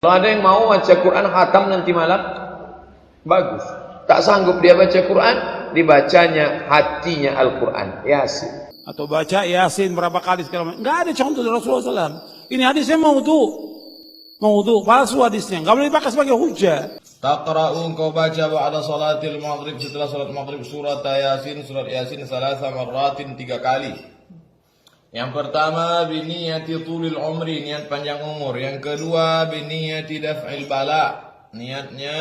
Kalau ada yang mau baca Quran khatam nanti malam, bagus. Tak sanggup dia baca Quran, dibacanya hatinya Al-Quran, Yasin. Atau baca Yasin berapa kali segala macam. Enggak ada contoh dari Rasulullah SAW. Ini hadisnya maudhu, palsu hadisnya. Enggak boleh dipakai sebagai hujah. Taqra'u, engkau baca ba'da salatil maghrib, setelah salat maghrib surat Yasin salasa marratin 3 kali. Yang pertama biniyati tulil umri, niat panjang umur. Yang kedua biniyati daf'il bala, niatnya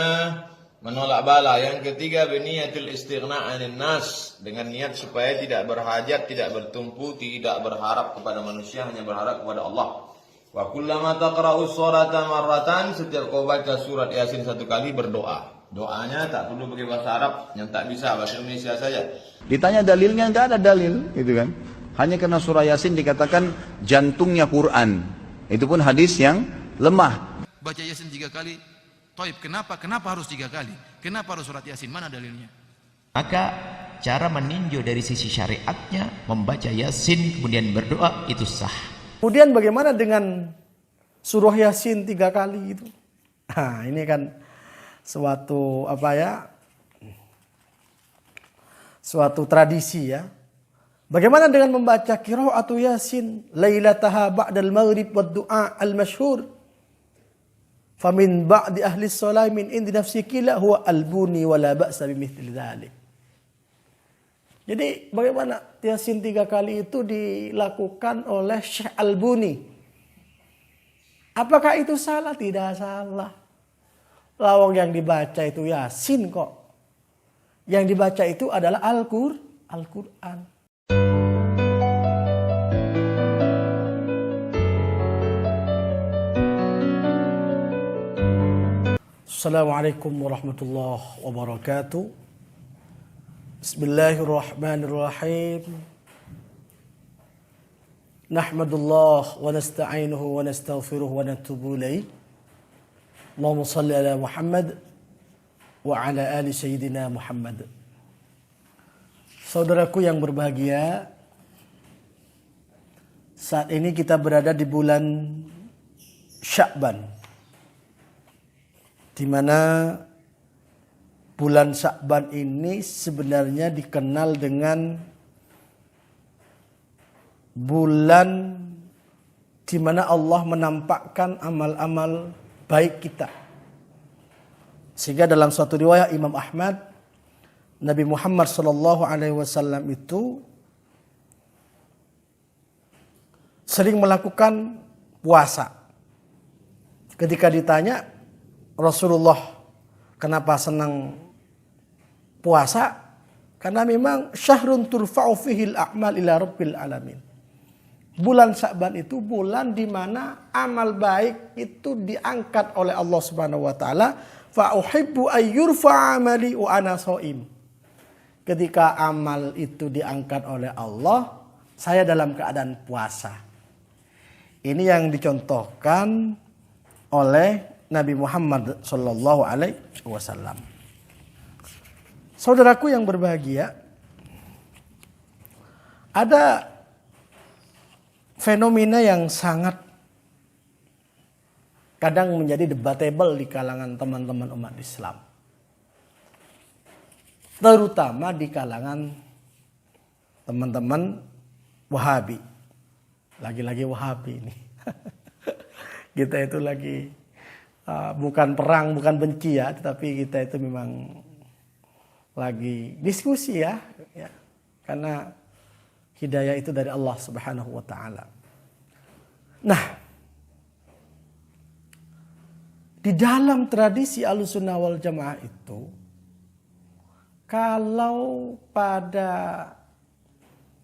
menolak bala. Yang ketiga biniyatil istighna 'anil nas, dengan niat supaya tidak berhajat, tidak bertumpu, tidak berharap kepada manusia, hanya berharap kepada Allah. Wa kullama taqra'u surata marratan, setiap kau baca surat Yasin 1 kali berdoa. Doanya tak perlu pakai bahasa Arab, yang tak bisa bahasa Indonesia saja. Ditanya dalilnya, enggak ada dalil, gitu kan. Hanya karena surah Yasin dikatakan jantungnya Quran. Itu pun hadis yang lemah. Baca Yasin 3 kali. Toib, kenapa harus 3 kali? Kenapa harus surat Yasin? Mana dalilnya? Maka cara meninjau dari sisi syariatnya, membaca Yasin kemudian berdoa itu sah. Kemudian bagaimana dengan surah Yasin 3 kali itu? Nah, ini kan suatu suatu tradisi ya. Bagaimana dengan membaca qiraatu Yasin lailataha ba'dal maghrib wad du'a al-masyhur? Famin ba'di ahli shalah min indi nafsi kila huwa albuni wala ba'sa bimithli dzalik. Jadi bagaimana Yasin 3 kali itu dilakukan oleh Syekh Albuni? Apakah itu salah? Tidak salah. Lawang yang dibaca itu Yasin kok. Yang dibaca itu adalah Al-Quran. Assalamualaikum warahmatullahi wabarakatuh. Bismillahirrahmanirrahim. Nahmadullah wa nasta'inuhu wa nastaghfiruh wa natubu ilaih. Allahumma salli ala Muhammad wa ala ali sayyidina Muhammad. Saudaraku yang berbahagia, saat ini kita berada di bulan Sya'ban, di mana bulan Sya'ban ini sebenarnya dikenal dengan bulan di mana Allah menampakkan amal-amal baik kita. Sehingga dalam suatu riwayat Imam Ahmad, Nabi Muhammad SAW itu sering melakukan puasa. Ketika ditanya Rasulullah kenapa senang puasa? Karena memang syahrun turfa'u fihil a'mal ila rabbil alamin. Bulan Sya'ban itu bulan di mana amal baik itu diangkat oleh Allah Subhanahu wa taala. Fa uhibbu ayyurfa amali wa ana shaim. Ketika amal itu diangkat oleh Allah, saya dalam keadaan puasa. Ini yang dicontohkan oleh Nabi Muhammad sallallahu alaihi wasallam. Saudaraku yang berbahagia, ada fenomena yang sangat kadang menjadi debatable di kalangan teman-teman umat Islam. Terutama di kalangan teman-teman Wahabi. Lagi-lagi Wahabi ini. Kita itu lagi bukan perang, bukan benci ya, tetapi kita itu memang lagi diskusi ya. Karena hidayah itu dari Allah Subhanahu wa taala. Nah, di dalam tradisi Ahlussunnah wal Jamaah itu, kalau pada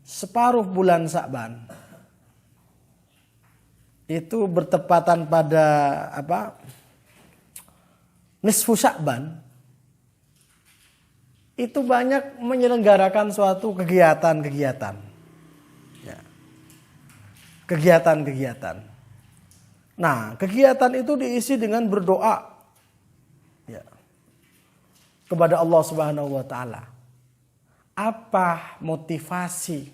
separuh bulan Sya'ban itu bertepatan pada nisfu Sya'ban, itu banyak menyelenggarakan suatu kegiatan-kegiatan. Kegiatan-kegiatan. Nah, kegiatan itu diisi dengan berdoa kepada Allah Subhanahu wa taala. Apa motivasi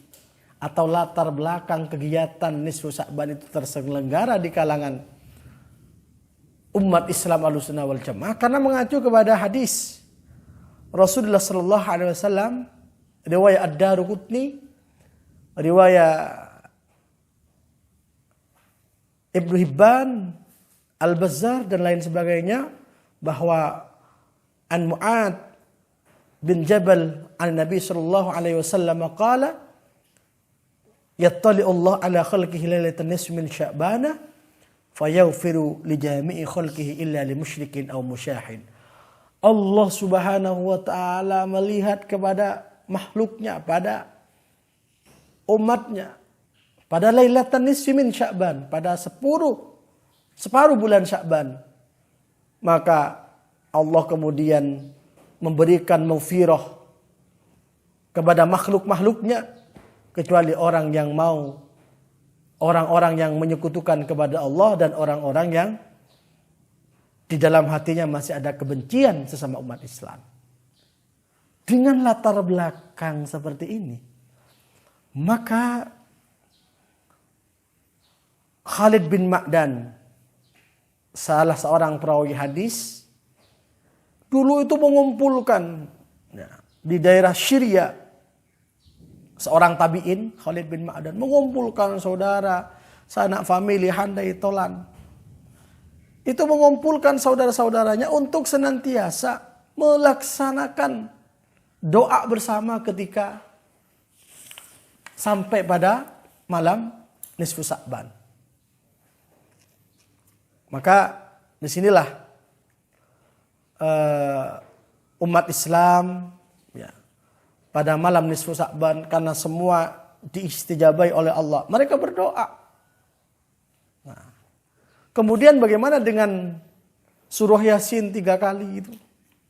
atau latar belakang kegiatan nisfu Sya'ban itu terselenggara di kalangan umat Islam Ahlussunnah wal Jamaah karena mengacu kepada hadis Rasulullah sallallahu alaihi wasallam, riwayat Ad-Daruqutni, riwayat Ibnu Hibban, Al-Bazzar dan lain sebagainya, bahwa an Mu'ad bin Jabal an Nabi sallallahu alaihi wasallam qala yattali Allah ala khalqihi lailatan nisfi min Sya'bana fayaghfiru li jami'i khalqihi illa li musyrikin aw musyahin. Allah Subhanahu wa taala melihat kepada makhluknya, pada umatnya pada lailatan nisfi min Sya'ban, pada separuh bulan Sya'ban. Maka Allah kemudian memberikan maghfirah kepada makhluk-makhluknya kecuali orang yang menyekutukan kepada Allah dan orang-orang yang di dalam hatinya masih ada kebencian sesama umat Islam. Dengan latar belakang seperti ini, maka Khalid bin Ma'dan, salah seorang perawi hadis, dulu itu mengumpulkan di daerah Syria, seorang tabi'in, Khalid bin Ma'dan, mengumpulkan saudara, sanak famili, handai tolan. Itu mengumpulkan saudara-saudaranya untuk senantiasa melaksanakan doa bersama ketika sampai pada malam nisfu Sya'ban. Maka disinilah umat Islam pada malam nisfu Sya'ban, karena semua diistijabai oleh Allah, mereka berdoa. Nah, kemudian bagaimana dengan surah Yasin 3 kali itu?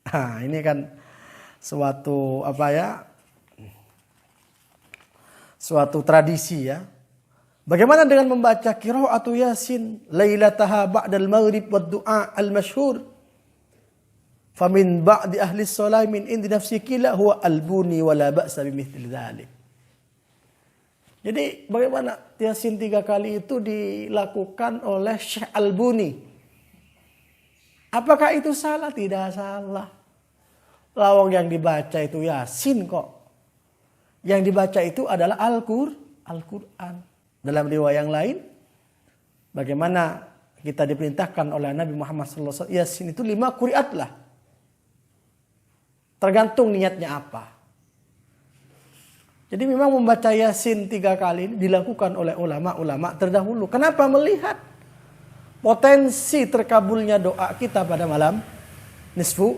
Nah, ini kan suatu suatu tradisi ya. Bagaimana dengan membaca qiraatu Yasin lailataha ba'dal maghrib wad du'a al-masyhur? Famin ba'di ahli shalah min indi nafsi kila huwa albuni wala ba'sa bimithli dzalik. Jadi bagaimana Yasin 3 kali itu dilakukan oleh Syekh Albuni? Apakah itu salah? Tidak salah. Lawang yang dibaca itu Yasin kok. Yang dibaca itu adalah Al-Quran. Dalam riwayat yang lain, bagaimana kita diperintahkan oleh Nabi Muhammad SAW, Yasin itu 5 qiraat lah. Tergantung niatnya apa. Jadi memang membaca Yasin 3 kali ini dilakukan oleh ulama-ulama terdahulu. Kenapa? Melihat potensi terkabulnya doa kita pada malam nisfu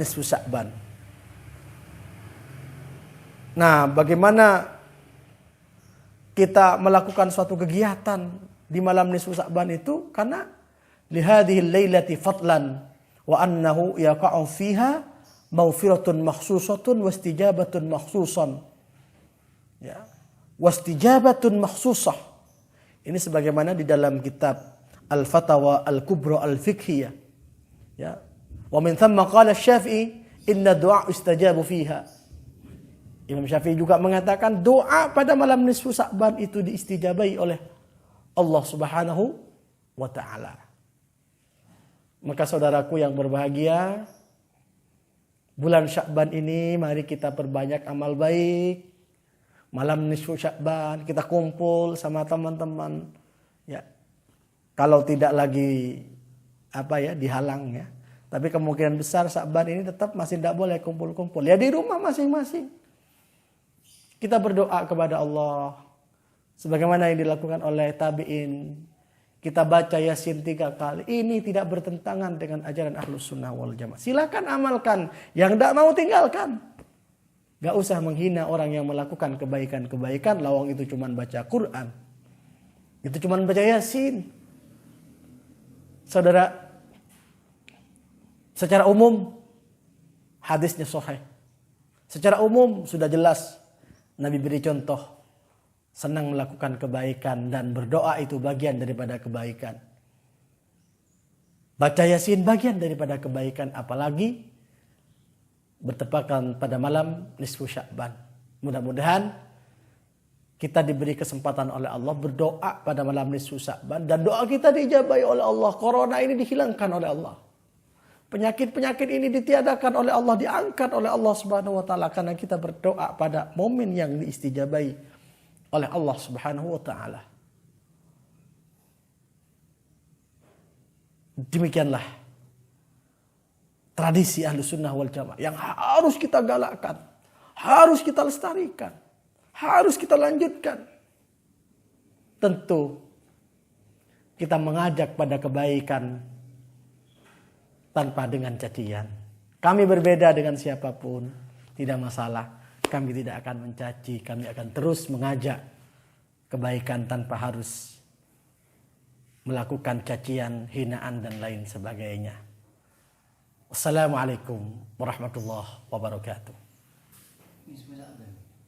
Sya'ban. Nah, bagaimana kita melakukan suatu kegiatan di malam nisfu Sya'ban itu? Karena lihadhil lailati fadlan wa annahu yaqa'u fiha maghfiratun makhsusatun wastijabatun makhsusan. Ya, wastijabatun makhsusah. Ini sebagaimana di dalam kitab Al-Fatawa Al-Kubra Al-Fiqhiyah. Ya. Wa min thamma qala Syafi'i inna du'a istajabu fiha. Imam Syafi'i juga mengatakan doa pada malam nisfu Sya'ban itu diistijabai oleh Allah Subhanahu wa taala. Maka saudaraku yang berbahagia, bulan Sya'ban ini mari kita perbanyak amal baik. Malam nisfu Sya'ban kita kumpul sama teman-teman. Ya. Kalau tidak lagi dihalang ya. Tapi kemungkinan besar Sya'ban ini tetap masih tidak boleh kumpul-kumpul. Ya di rumah masing-masing. Kita berdoa kepada Allah sebagaimana yang dilakukan oleh tabi'in. Kita baca Yasin 3 kali. Ini tidak bertentangan dengan ajaran Ahlussunnah wal Jamaah. Silakan amalkan. Yang tidak mau tinggalkan. Gak usah menghina orang yang melakukan kebaikan-kebaikan. Lawang itu cuma baca Quran. Itu cuma baca Yasin. Saudara, secara umum hadisnya sahih. Secara umum sudah jelas. Nabi beri contoh, senang melakukan kebaikan dan berdoa itu bagian daripada kebaikan. Baca Yasin bagian daripada kebaikan, apalagi bertepatan pada malam nisfu Sya'ban. Mudah-mudahan kita diberi kesempatan oleh Allah berdoa pada malam nisfu Sya'ban dan doa kita diijabahi oleh Allah. Corona ini dihilangkan oleh Allah. Penyakit-penyakit ini ditiadakan oleh Allah, diangkat oleh Allah Subhanahu wa taala karena kita berdoa pada momen yang diistijabahi oleh Allah Subhanahu wa taala. Demikianlah tradisi Ahlus Sunnah wal Jamaah yang harus kita galakkan, harus kita lestarikan, harus kita lanjutkan. Tentu kita mengajak pada kebaikan tanpa dengan cacian. Kami berbeda dengan siapapun, tidak masalah. Kami tidak akan mencaci, kami akan terus mengajak kebaikan tanpa harus melakukan cacian, hinaan dan lain sebagainya. Wassalamualaikum warahmatullahi wabarakatuh.